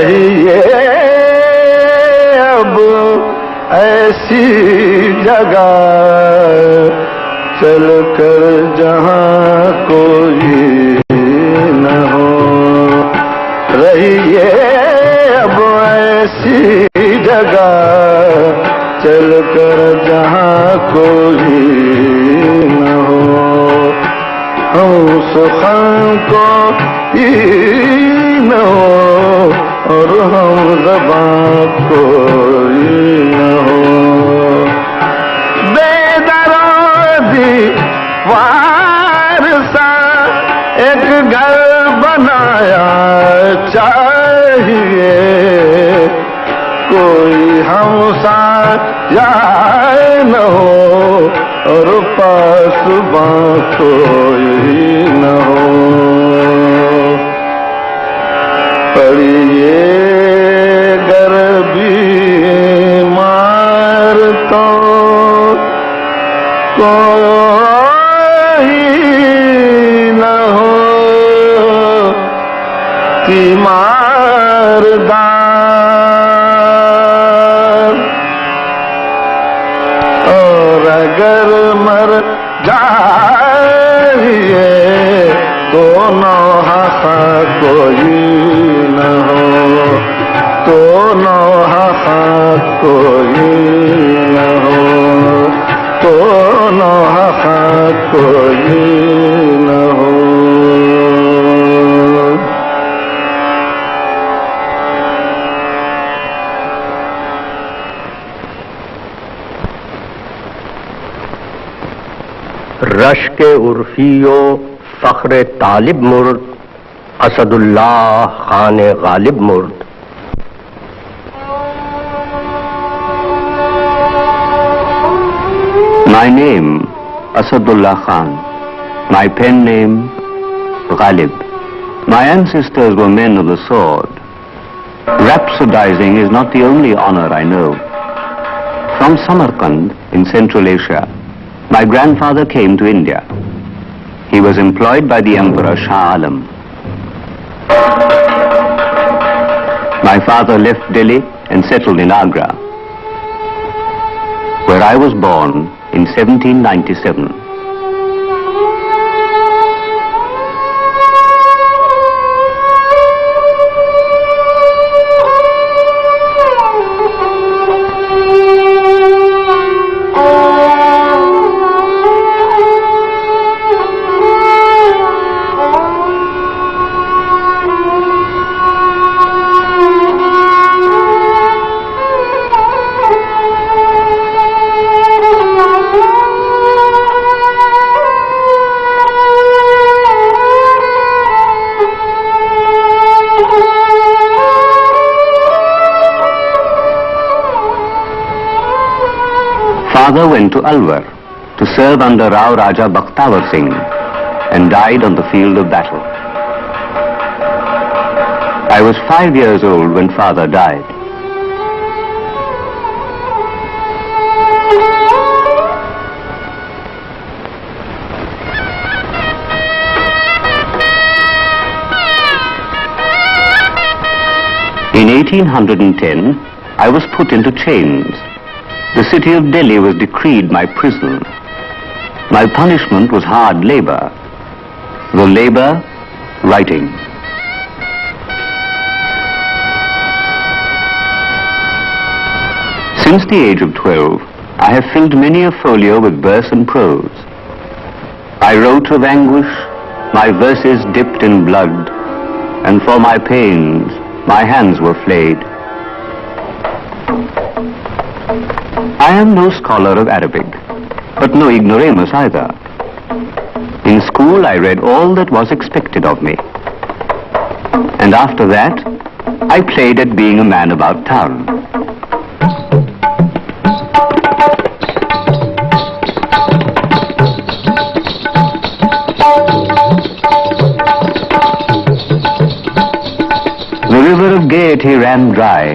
रहिए अब ऐसी जगह चल कर जहाँ कोई न हो। रहिए अब ऐसी जगह चल कर जहाँ कोई न हो। हम सुखन को ही न हो और हम ज़बां कोई न हो। बेदरादी वार सा एक घर बनाया चाहिए, कोई हमसा जाए न हो और पासबां कोई न हो। पड़िए गर बीमार तो कोई न हो, तीमारदार और अगर मर जाइए तो नौहा कोई न हो, तो नौहा कोई न हो, तो नौहा कोई न हो। रश्क उर्फियो फख्र तालिब मुर्द Asadullah Khan Ghalib मुर्द। My name, Asadullah Khan. My pen name, Ghalib. My ancestors were men of the sword. Rhapsodizing is not the only honor I know. From Samarkand in Central Asia, my grandfather came to India. He was employed by the Emperor Shah Alam. My father left Delhi and settled in Agra, where I was born in 1797. Father went to Alwar to serve under Rao Raja Bakhtawar Singh and died on the field of battle. I was 5 years old when father died. In 1810, I was put into chains. The city of Delhi was decreed my prison. My punishment was hard labor. The labor, writing. Since the age of 12, I have filled many a folio with verse and prose. I wrote of anguish, my verses dipped in blood, and for my pains, my hands were flayed. I am no scholar of Arabic, but no ignoramus either. In school I read all that was expected of me. And after that, I played at being a man about town. The river of gaiety ran dry,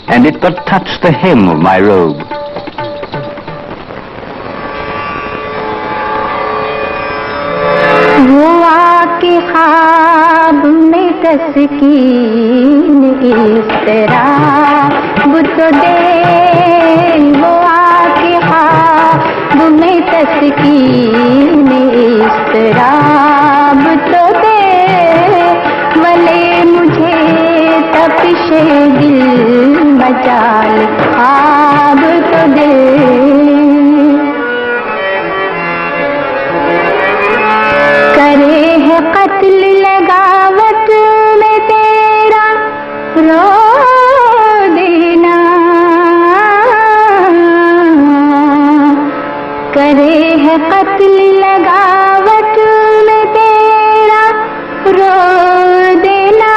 and it but touched the hem of my robe. वो आके ख्वाब में तस्कीन इस तरह तो दे वो आके ख्वाब में तस्कीन इस तरह तो दे वले मुझे तपिशे दिल मचाल ख्वाब तो दे करे है कत्ल लगावत में तेरा रो देना करे है कत्ल लगावत में तेरा रो देना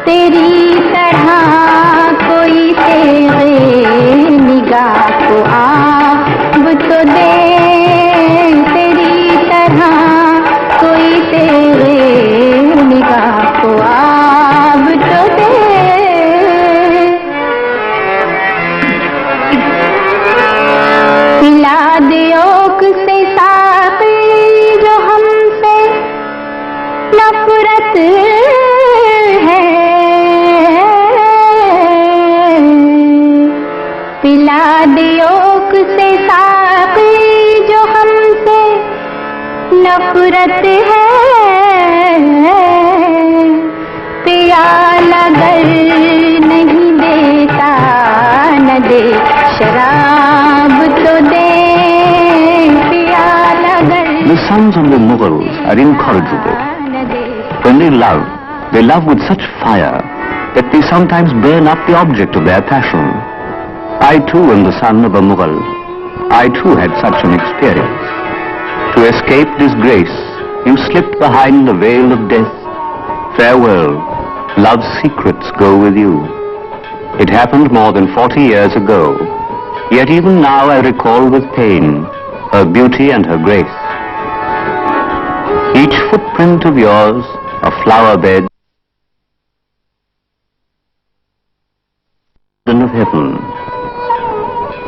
तेरी तरह कोई तेरे निगाह को आब तो दे तेरी तरह कोई तेरे निगाह को आब तो दे पिला दे ओक से साक़ी जो हमसे नफरत है पिला दे ओक से साक़ी जो हमसे नफरत है प्याला गर नहीं देता न दे शराब तो दे प्याला गर The sons of the Mughals are incorrigible. न दे When they love with such fire that they sometimes burn up the object of their passion. I too am the son of a Mughal. I too had such an experience. To escape disgrace, you slipped behind the veil of death. Farewell, love's secrets go with you. It happened more than 40 years ago. Yet even now I recall with pain her beauty and her grace. Each footprint of yours, a flower bed of heaven,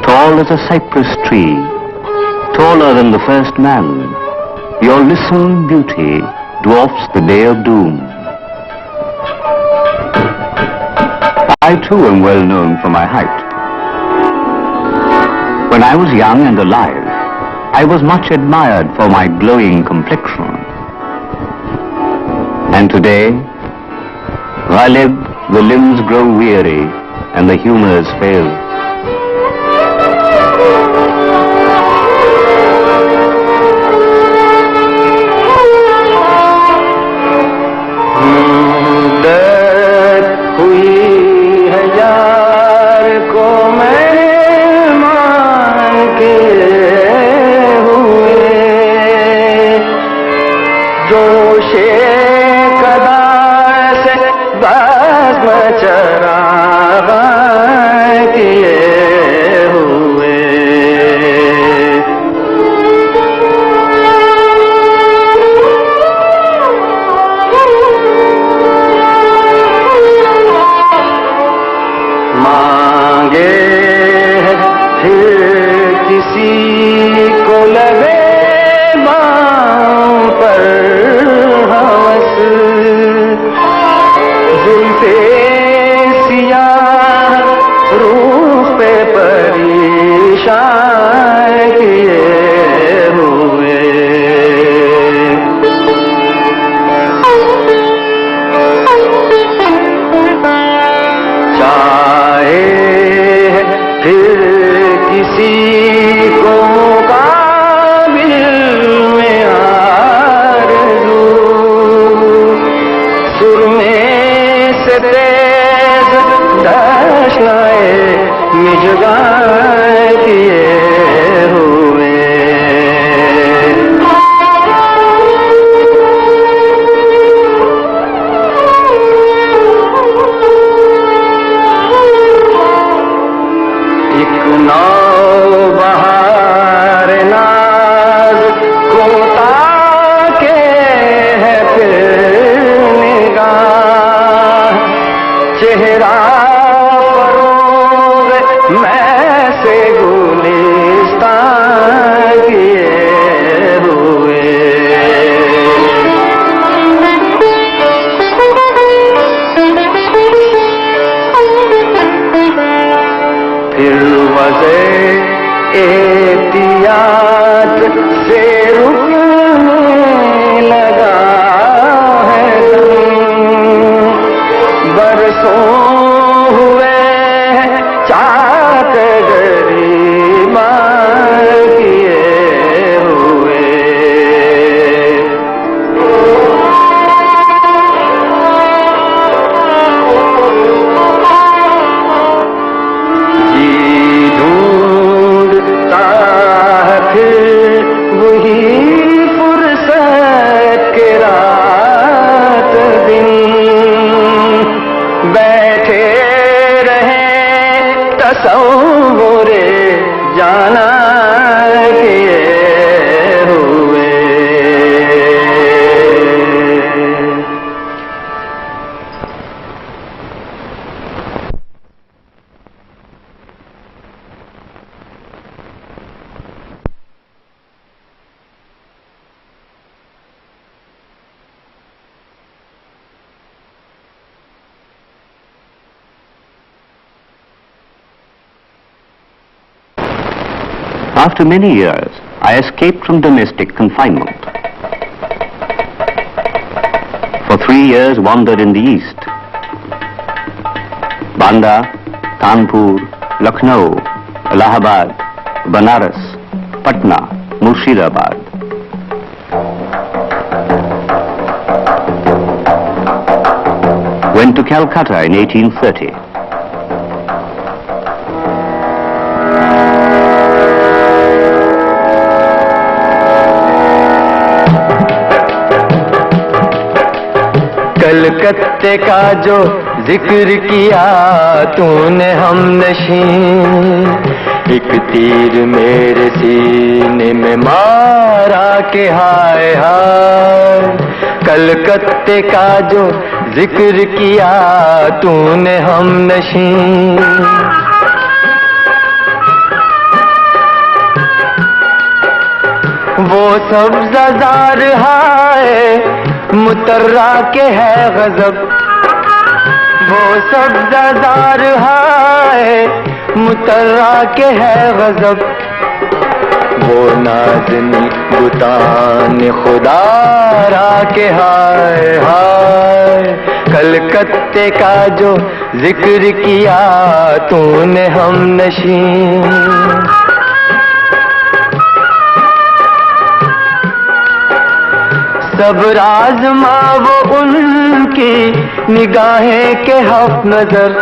tall as a cypress tree, taller than the first man, your lissome beauty dwarfs the day of doom. I too am well known for my height. When I was young and alive, I was much admired for my glowing complexion. And today, Ghalib, the limbs grow weary and the humors fail. फिर वज़े एहतियात से रुकने लगा है दम। बरसों हुए चाक गरीबा किए हुए। जी ढूंढता है फिर वही फुर्सत के रात दिन। बैठे रहे तसव्वुरे जाना किए हुए। After many years, I escaped from domestic confinement. For 3 years wandered in the east. Banda, Kanpur, Lucknow, Allahabad, Banaras, Patna, Murshidabad. Went to Calcutta in 1830. कलकत्ते का जो जिक्र किया तूने हमनशी, एक तीर मेरे सीने में मारा के हाय हाय। कलकत्ते का जो जिक्र किया तूने हमनशी, वो सब्ज़ार हाय मुतर्रा के है गजब। वो सब्ज़ार हाय मुतर्रा के है गजब। वो नाज़नी बुतान खुदारा के हाय हाय। कलकत्ते का जो जिक्र किया तूने हमनशी, सब राज़मा वो उनकी निगाहें के हफ नजर।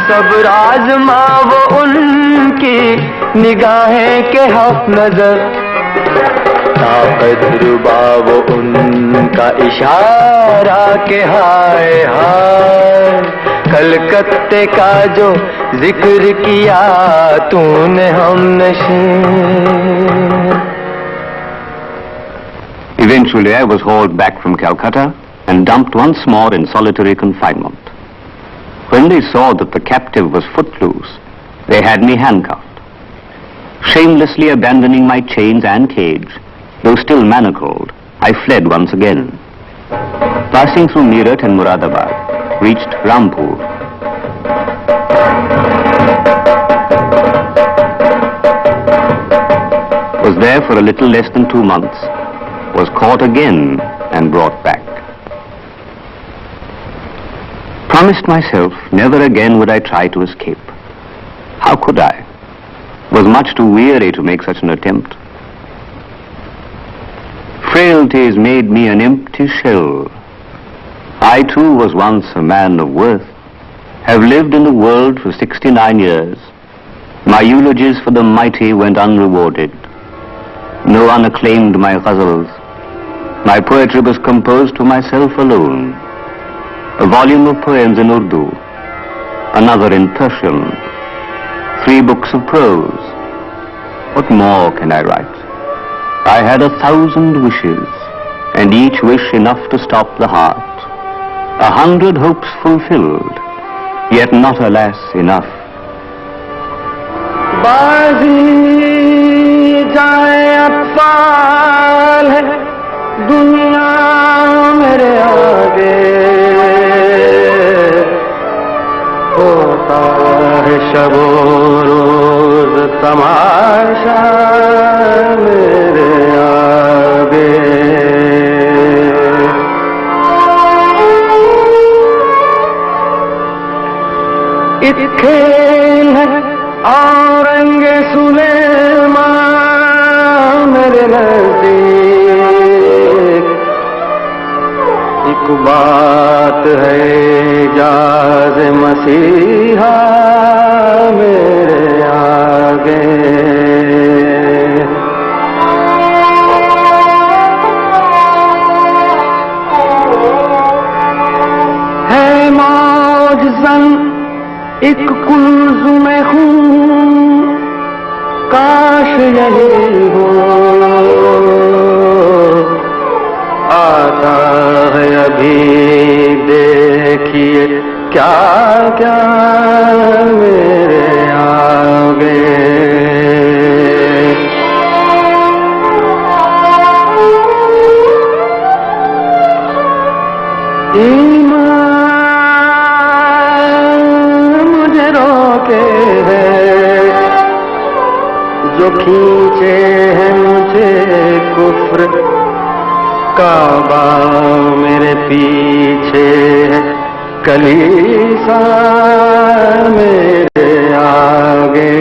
सब राज़मा वो उनकी निगाहें के हफ नजर। ताकत रुबा वो उनका इशारा के हाय हाय। कलकत्ते का जो जिक्र किया तूने हमनशी। Eventually, I was hauled back from Calcutta and dumped once more in solitary confinement. When they saw that the captive was footloose, they had me handcuffed. Shamelessly abandoning my chains and cage, though still manacled, I fled once again. Passing through Meerut and Muradabad, reached Rampur. Was there for a little less than 2 months. Was caught again and brought back. Promised myself never again would I try to escape. How could I? Was much too weary to make such an attempt. Frailties made me an empty shell. I too was once a man of worth. Have lived in the world for 69 years. My eulogies for the mighty went unrewarded. No one acclaimed my ghazals. My poetry was composed to myself alone. A volume of poems in Urdu, another in Persian, 3 books of prose. What more can I write? I had 1,000 wishes, and each wish enough to stop the heart. 100 hopes fulfilled, yet not, alas, enough. बाजी जाए अतफाल है दुनिया मेरे आगे, होता है शबो तमाशा मेरे आगे। एक खेल है औरंगे सुलेमान मेरे नजदीक, एक बात है जाज मसीहा मेरे आगे। है मौज जन एक कुल्ज़ुमे खून, काश यही हो आता है अभी देखिए क्या क्या मेरे आगे। जो खींचे हैं मुझे कुफ्र, काबा मेरे पीछे है, कलीसा मेरे आगे।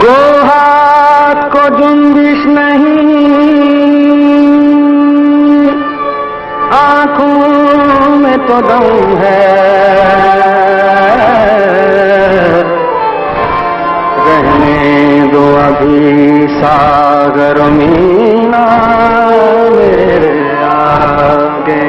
गोहात को जुम्बिश नहीं, आँखों में तो दम है, रहने दो अभी सागर मीना मेरे आगे।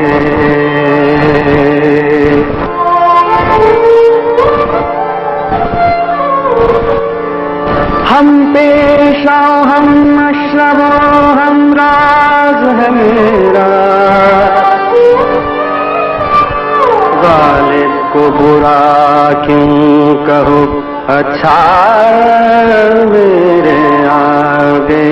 हम पेशा हम अशरबो हम राज है मेरा, गालिब को बुरा क्यों कहो अच्छा मेरे आगे।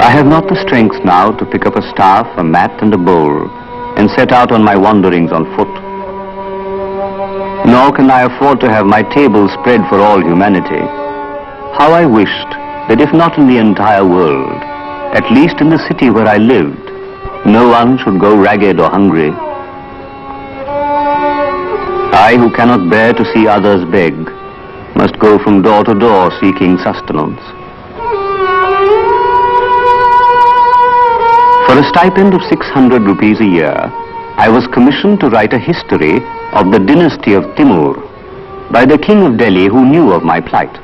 I have not the strength now to pick up a staff, a mat and a bowl and set out on my wanderings on foot. Nor can I afford to have my table spread for all humanity. How I wished that if not in the entire world, at least in the city where I lived, no one should go ragged or hungry. I, who cannot bear to see others beg, must go from door to door seeking sustenance. For a stipend of 600 rupees a year, I was commissioned to write a history of the dynasty of Timur by the king of Delhi, who knew of my plight.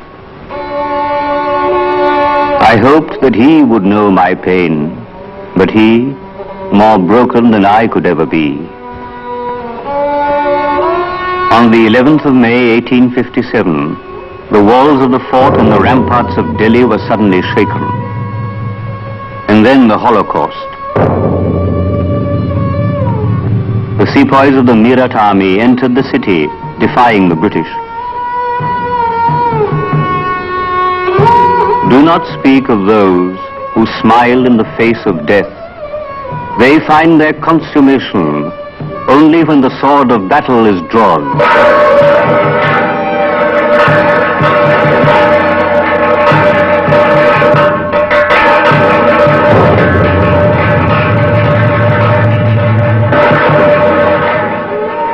I hoped that he would know my pain, but he, more broken than I could ever be. On the 11th of May 1857, the walls of the fort and the ramparts of Delhi were suddenly shaken. And then the Holocaust. The sepoys of the Meerut army entered the city, defying the British. Do not speak of those who smile in the face of death. They find their consummation only when the sword of battle is drawn.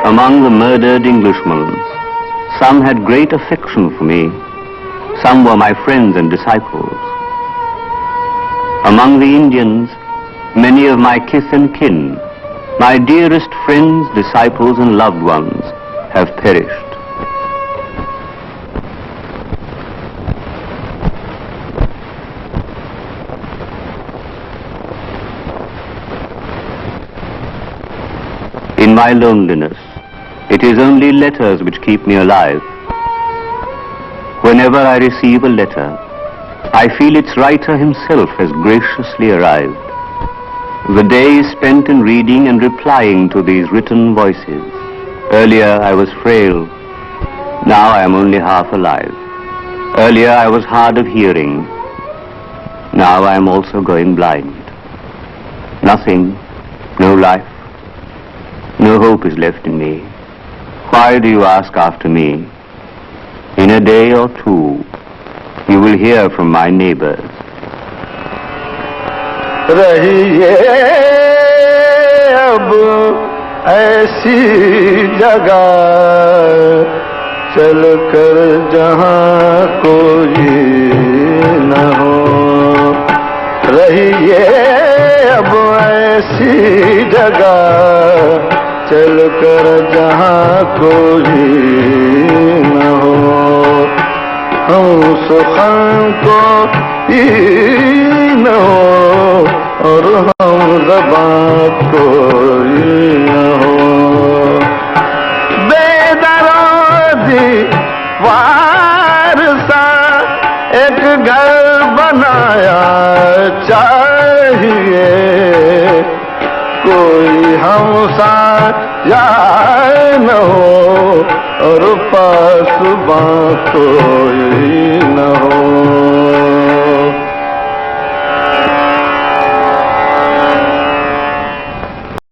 Among the murdered Englishmen, some had great affection for me. Some were my friends and disciples. Among the Indians, many of my kith and kin, my dearest friends, disciples and loved ones, have perished. In my loneliness, it is only letters which keep me alive. Whenever I receive a letter, I feel its writer himself has graciously arrived. The day is spent in reading and replying to these written voices. Earlier I was frail, Now I am only half alive. Earlier I was hard of hearing. Now I am also going blind. Nothing, no life, no hope is left in me. Why do you ask after me? In a day or two, you will hear from my neighbors. रहिए अब ऐसी जगह चल कर जहाँ कोई न हो। रहिए अब ऐसी जगह चल कर जहाँ कोई न हो। हम सुखन को न हो और हम ज़बां कोई न हो। बेदराजी वार सा एक घर बनाया चाहिए। कोई हमसा यार न हो और पासबां कोई न हो।